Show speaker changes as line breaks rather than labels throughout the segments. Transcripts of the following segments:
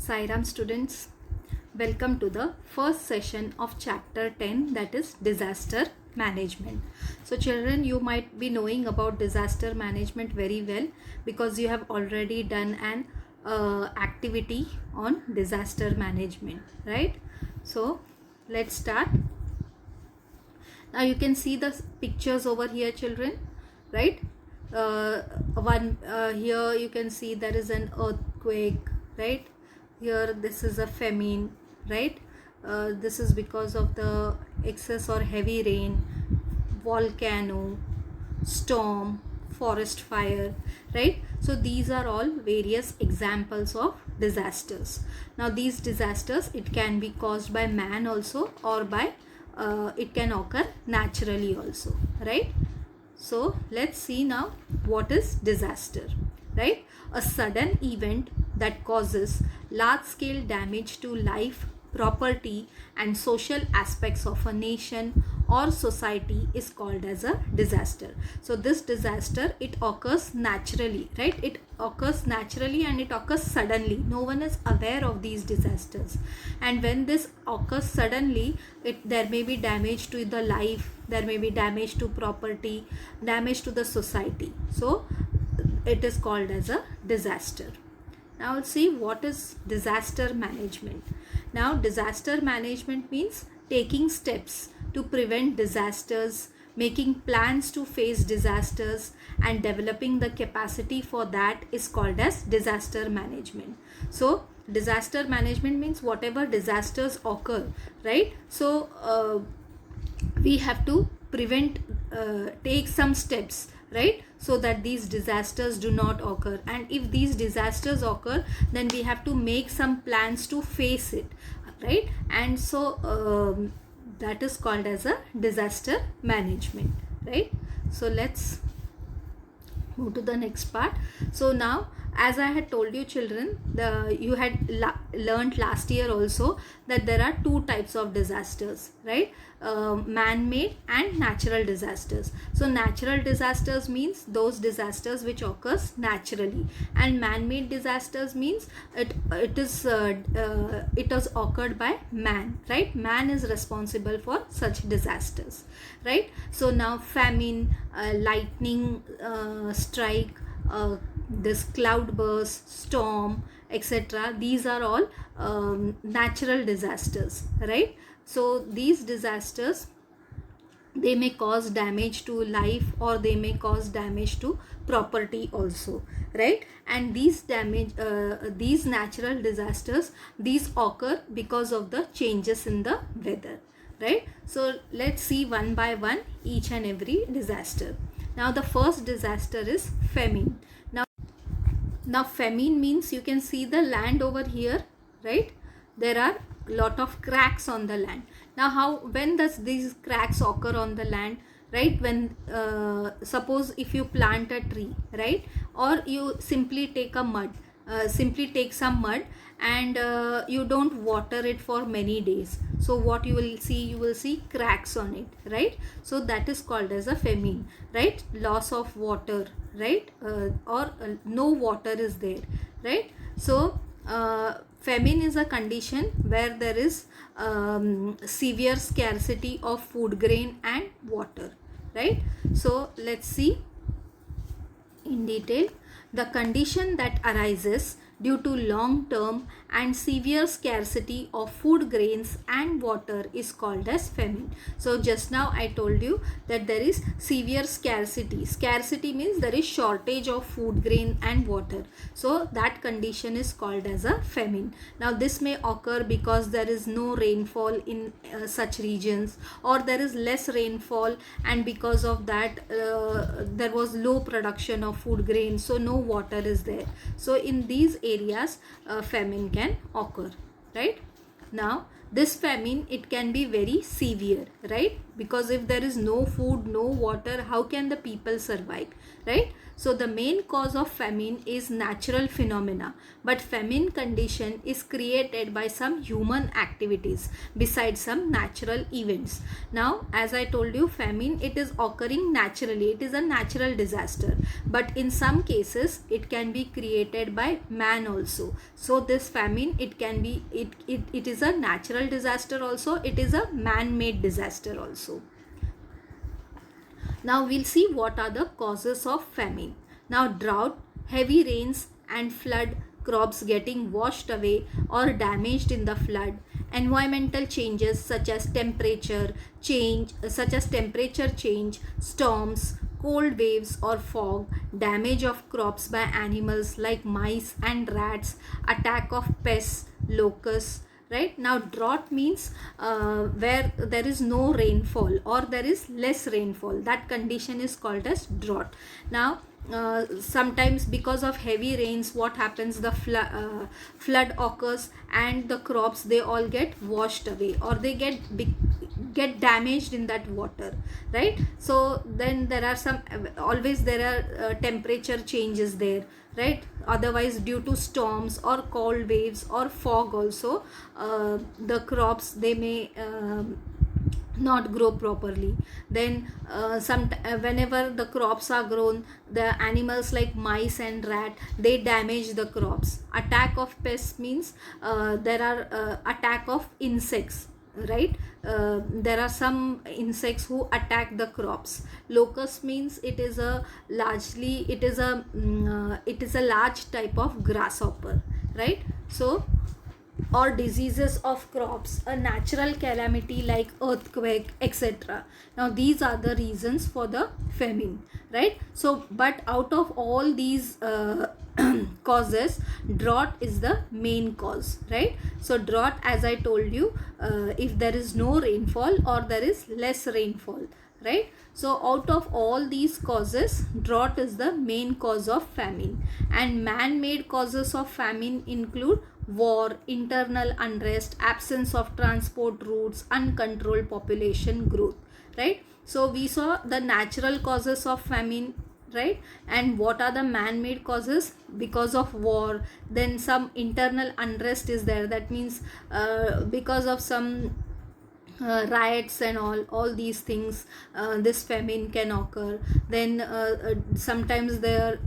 Sairam students, welcome to the first session of chapter 10, that is disaster management. So children, you might be knowing about disaster management very well because you have already done an activity on disaster management, right? So let's start. Now you can see the pictures over here, children, right? Here you can see there is an earthquake, right? Here this is a famine, right? This is because of the excess or heavy rain, volcano, storm, forest fire, right? So these are all various examples of disasters. Now these disasters, it can be caused by man also, or by it can occur naturally also, right? So let's see now what is disaster, right? A sudden event that causes large scale damage to life, property and social aspects of a nation or society is called as a disaster. So this disaster, it occurs naturally, right? It occurs naturally and it occurs suddenly. No one is aware of these disasters, and when this occurs suddenly, there may be damage to the life, there may be damage to property, damage to the society. So it is called as a disaster. Now let's see what is disaster management. Now disaster management means taking steps to prevent disasters, making plans to face disasters and developing the capacity for that is called as disaster management. So disaster management means whatever disasters occur, right? So we have to prevent, take some steps, right, so that these disasters do not occur. And if these disasters occur, then we have to make some plans to face it, right? And so that is called as a disaster management, right? So let's move to the next part. So now, as I had told you children, you had learned last year also that there are two types of disasters, right? Man-made and natural disasters. So natural disasters means those disasters which occurs naturally, and man-made disasters means it has occurred by man, right? Man is responsible for such disasters, right? So now famine, lightning strike, this cloudburst, storm, etc. These are all natural disasters, right? So these disasters, they may cause damage to life or they may cause damage to property also, right? And these natural disasters, these occur because of the changes in the weather, right? So let's see one by one each and every disaster. Now the first disaster is famine. Now famine means, you can see the land over here, right? There are lot of cracks on the land. Now when does these cracks occur on the land, right? When suppose if you plant a tree, right, or you simply take some mud and you don't water it for many days, so what you will see cracks on it, right? So that is called as a famine, right? Loss of water, right? Or no water is there, right? So famine is a condition where there is severe scarcity of food grain and water, right? So let's see in detail. The condition that arises due to long-term and severe scarcity of food grains and water is called as famine. So just now I told you that there is severe scarcity. Scarcity means there is shortage of food grain and water. So that condition is called as a famine. Now this may occur because there is no rainfall in such regions, or there is less rainfall, and because of that there was low production of food grain, so no water is there. So in these areas famine can occur, right? Now this famine, it can be very severe, right? Because if there is no food, no water, how can the people survive, right? So the main cause of famine is natural phenomena, but famine condition is created by some human activities besides some natural events. Now, as I told you, famine, it is occurring naturally, it is a natural disaster, but in some cases it can be created by man also. So this famine, it can be, it is a natural disaster also, it is a man-made disaster also. Now we'll see what are the causes of famine. Now drought, heavy rains and flood, crops getting washed away or damaged in the flood, environmental changes such as temperature change, storms, cold waves or fog, damage of crops by animals like mice and rats, attack of pests, locusts, right? Now drought means where there is no rainfall or there is less rainfall, that condition is called as drought. Now sometimes because of heavy rains, what happens, the flood occurs and the crops, they all get washed away or they get damaged in that water, right? So then there are some, always there are temperature changes there, right? Otherwise, due to storms or cold waves or fog also, the crops, they may not grow properly. Then whenever the crops are grown, the animals like mice and rat, they damage the crops. Attack of pests means there are attack of insects, right? There are some insects who attack the crops. Locust means it is a largely, it is a large type of grasshopper, right? So, or diseases of crops, a natural calamity like earthquake, etc. Now these are the reasons for the famine, right? So but out of all these causes, drought is the main cause, right? So drought, as I told you, if there is no rainfall or there is less rainfall, right? So out of all these causes, drought is the main cause of famine. And man-made causes of famine include war, internal unrest, absence of transport routes, uncontrolled population growth, right? So we saw the natural causes of famine, right? And what are the man-made causes? Because of war, then some internal unrest is there, that means because of some riots and all these things, this famine can occur. Then sometimes there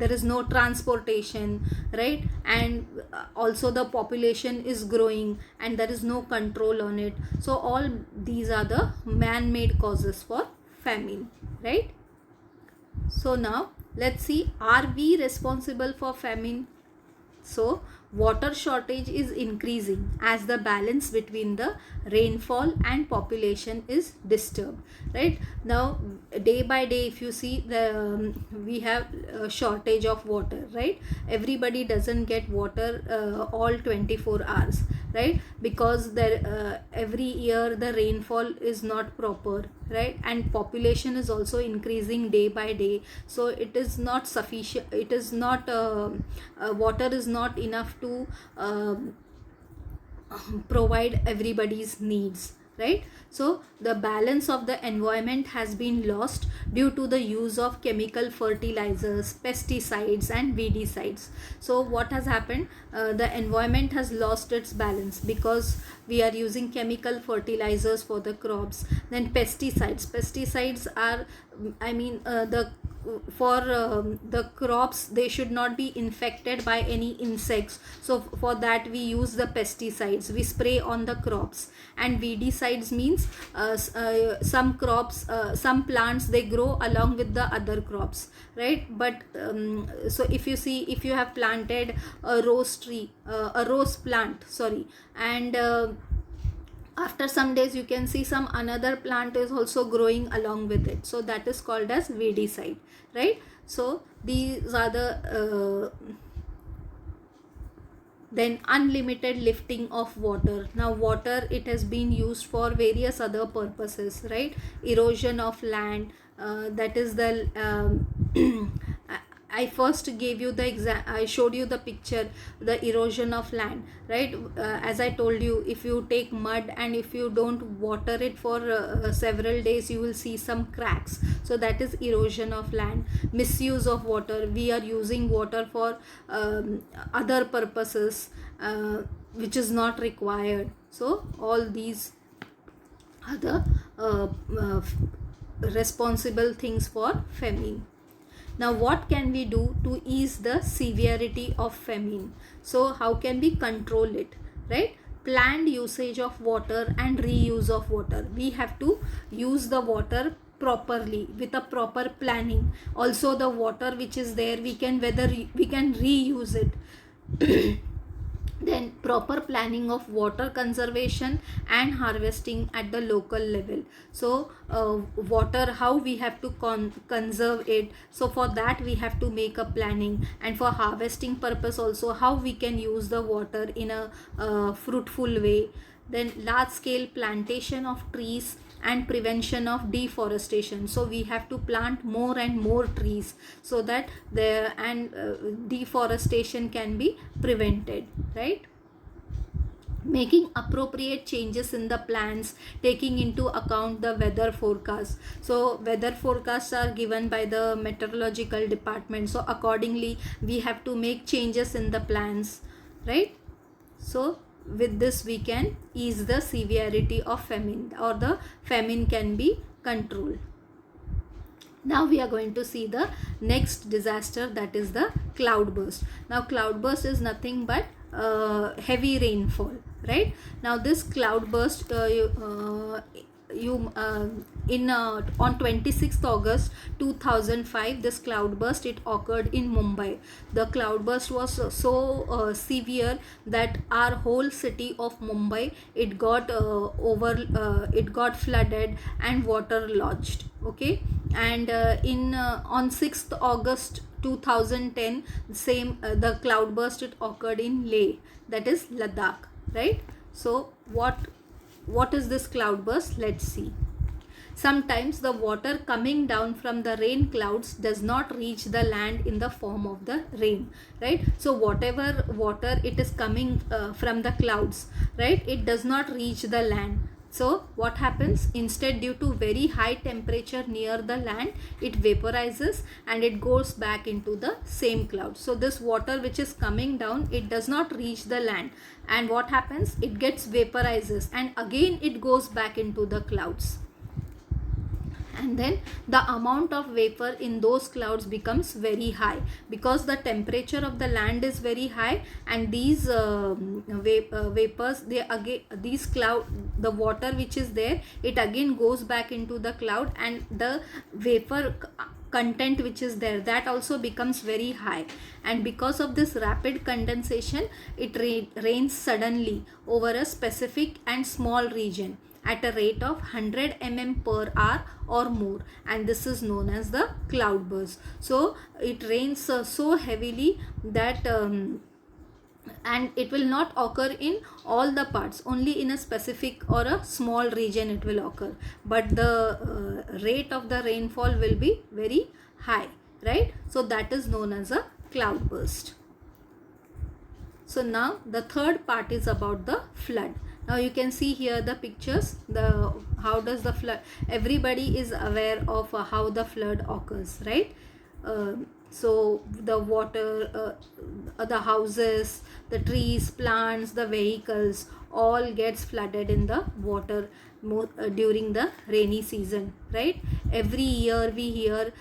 is no transportation, right? And also the population is growing and there is no control on it. So all these are the man-made causes for famine, right? So now let's see, are we responsible for famine? So water shortage is increasing as the balance between the rainfall and population is disturbed, right? Now day by day, if you see, the we have a shortage of water, right? Everybody doesn't get water all 24 hours, right? Because there every year the rainfall is not proper, right? And population is also increasing day by day, so it is not sufficient, it is not water is not enough to provide everybody's needs, right? So the balance of the environment has been lost due to the use of chemical fertilizers, pesticides and weedicides. So what has happened, the environment has lost its balance because we are using chemical fertilizers for the crops. Then pesticides are, I mean, the crops, they should not be infected by any insects, so for that we use the pesticides, we spray on the crops. And weedicides means some crops, some plants, they grow along with the other crops, right? But so if you see, if you have planted a rose tree, a rose plant, sorry, and after some days you can see some another plant is also growing along with it, so that is called as weedicide, right? So these are the then unlimited lifting of water. Now water, it has been used for various other purposes, right? Erosion of land, that is the I first gave you I showed you the picture, the erosion of land, right? As I told you, if you take mud and if you don't water it for several days, you will see some cracks. So that is erosion of land. Misuse of water, we are using water for other purposes which is not required. So all these are the responsible things for famine. Now what can we do to ease the severity of famine? So how can we control it, right? Planned usage of water and reuse of water. We have to use the water properly with a proper planning. Also the water which is there, we can reuse it. Then proper planning of water conservation and harvesting at the local level. So water, how we have to conserve it, so for that we have to make a planning. And for harvesting purpose also, how we can use the water in a fruitful way. Then large scale plantation of trees and prevention of deforestation. So we have to plant more and more trees so that deforestation can be prevented, right? Making appropriate changes in the plans, taking into account the weather forecast. So weather forecasts are given by the meteorological department, so accordingly we have to make changes in the plans, right? So with this we can ease the severity of famine, or the famine can be controlled. Now we are going to see the next disaster, that is the cloudburst. Now cloudburst is nothing but heavy rainfall, right? Now this cloudburst on 26th August 2005, this cloudburst, it occurred in Mumbai. The cloudburst was so severe that our whole city of Mumbai, it got flooded and water lodged. Okay, and on 6th August 2010, the cloudburst, it occurred in Leh, that is Ladakh, right? So what is this cloudburst? Let's see. Sometimes the water coming down from the rain clouds does not reach the land in the form of the rain, right? So whatever water it is coming from the clouds, right, it does not reach the land. So what happens? Instead, due to very high temperature near the land, it vaporizes and it goes back into the same cloud. So this water which is coming down, it does not reach the land, and what happens? It gets vaporizes and again it goes back into the clouds. And then the amount of vapor in those clouds becomes very high, because the temperature of the land is very high, and these vapors, the water which is there, it again goes back into the cloud, and the vapor content which is there, that also becomes very high. And because of this rapid condensation, it rains suddenly over a specific and small region at a rate of 100 mm per hour or more, and this is known as the cloudburst. So it rains so heavily that and it will not occur in all the parts, only in a specific or a small region it will occur, but the rate of the rainfall will be very high, right? So that is known as a cloudburst. So now the third part is about the flood. Now you can see here the pictures, how does the flood, everybody is aware of how the flood occurs, right? So the water, the houses, the trees, plants, the vehicles, all gets flooded in the water during the rainy season, right? Every year we hear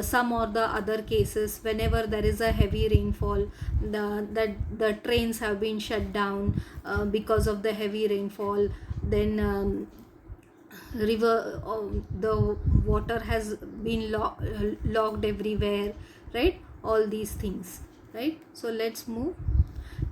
some or the other cases. Whenever there is a heavy rainfall, the trains have been shut down because of the heavy rainfall. Then the water has been locked everywhere, right? All these things, right? So let's move.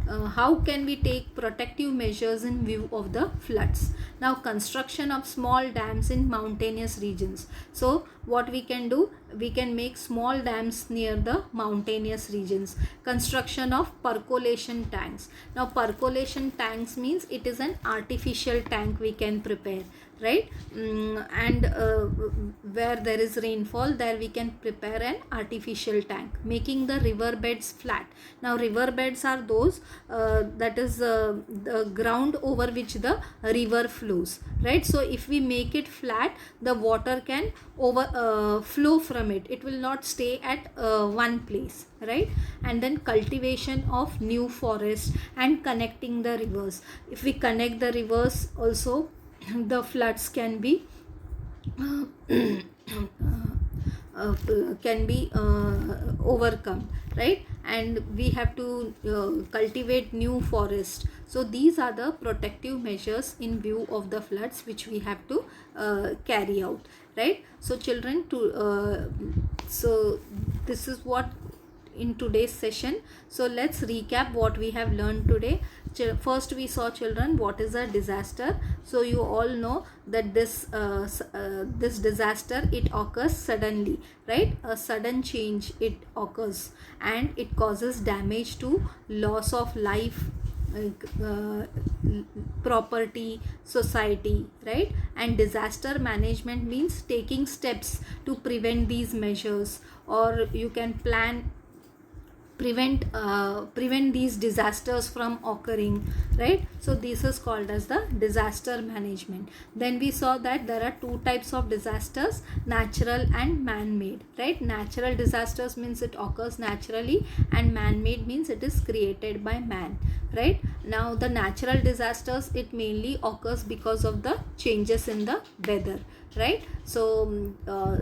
how can we take protective measures in view of the floods? Now, construction of small dams in mountainous regions. So what we can do, we can make small dams near the mountainous regions. Construction of percolation tanks. Now, percolation tanks means it is an artificial tank we can prepare, right? And where there is rainfall, there we can prepare an artificial tank, making the river beds flat. Now, river beds are those that is the ground over which the river flows, right? So if we make it flat, the water can flow from it. It will not stay at one place, right? And then cultivation of new forests and connecting the rivers. If we connect the rivers also, the floods can be overcome, right? And we have to cultivate new forest. So these are the protective measures in view of the floods which we have to carry out, right? So children, so this is what in today's session. So let's recap what we have learned today. First we saw, children, what is a disaster. So you all know that this disaster, it occurs suddenly, right? A sudden change it occurs, and it causes damage to loss of life, property, society, right? And disaster management means taking steps to prevent these measures, or you can prevent these disasters from occurring, right? So this is called as the disaster management. Then we saw that there are two types of disasters, natural and man-made, right? Natural disasters means it occurs naturally, and man-made means it is created by man, right? Now the natural disasters, it mainly occurs because of the changes in the weather, right? So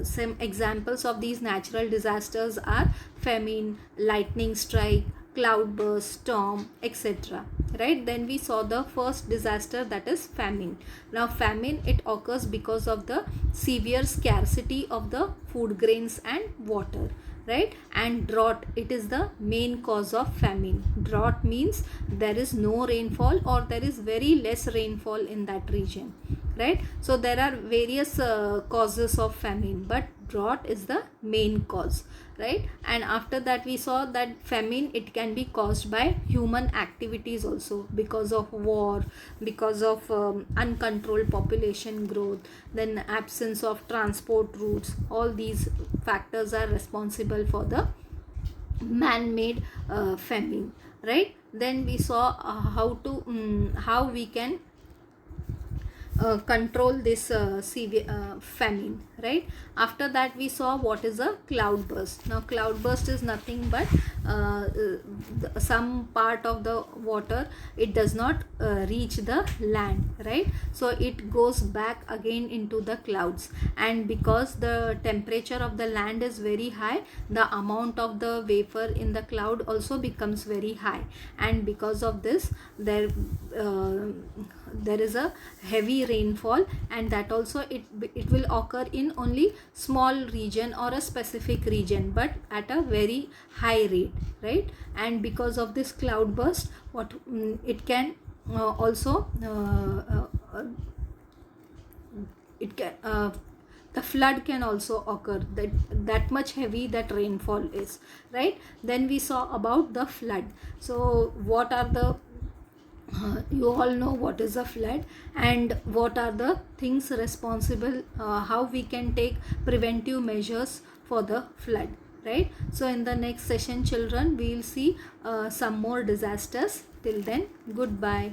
some examples of these natural disasters are famine, lightning strike, cloudburst, storm, etc., right? Then we saw the first disaster, that is famine. Now famine, it occurs because of the severe scarcity of the food grains and water, right? And drought, it is the main cause of famine. Drought means there is no rainfall, or there is very less rainfall in that region, right? So there are various causes of famine, but drought is the main cause, right? And after that we saw that famine, it can be caused by human activities also, because of war, because of uncontrolled population growth, then absence of transport routes. All these factors are responsible for the man-made famine, right? Then we saw how we can control this severe famine, right? After that we saw what is a cloudburst. Now cloudburst is nothing but some part of the water, it does not reach the land, right? So it goes back again into the clouds, and because the temperature of the land is very high, the amount of the vapor in the cloud also becomes very high, and because of this there is a heavy rainfall, and that also it will occur in only small region or a specific region, but at a very high rate, right? And because of this cloudburst, it can also it can the flood can also occur, that much heavy that rainfall is, right? Then we saw about the flood. So what are the you all know what is a flood, and what are the things responsible, how we can take preventive measures for the flood, right? So in the next session, children, we will see some more disasters. Till then, goodbye.